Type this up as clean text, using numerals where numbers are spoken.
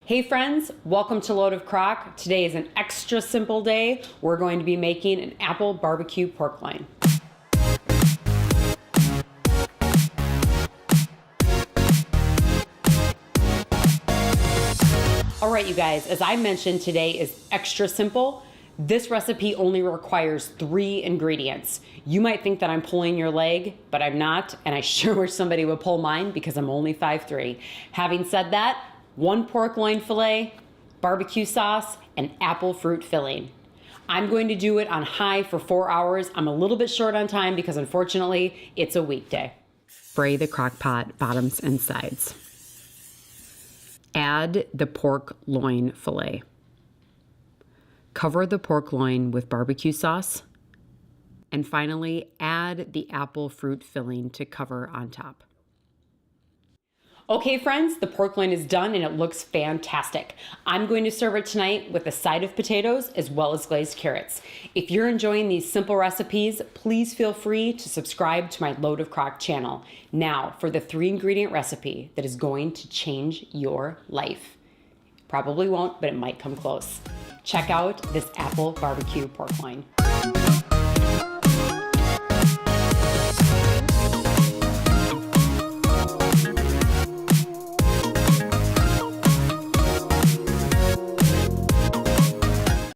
Hey friends, welcome to Load of Crock. Today is an extra simple day. We're going to be making an apple barbecue pork loin. All right, you guys, as I mentioned, today is extra simple. This recipe only requires 3 ingredients. You might think that I'm pulling your leg, but I'm not, and I sure wish somebody would pull mine because I'm only 5'3". Having said that, 1 pork loin fillet, barbecue sauce, and apple fruit filling. I'm going to do it on high for 4 hours. I'm a little bit short on time because unfortunately it's a weekday. Spray the crock pot bottoms and sides. Add the pork loin fillet. Cover the pork loin with barbecue sauce. And finally, add the apple fruit filling to cover on top. Okay friends, the pork loin is done and it looks fantastic. I'm going to serve it tonight with a side of potatoes as well as glazed carrots. If you're enjoying these simple recipes, please feel free to subscribe to my Load of Crock channel. Now for the 3 ingredient recipe that is going to change your life. Probably won't, but it might come close. Check out this apple barbecue pork loin.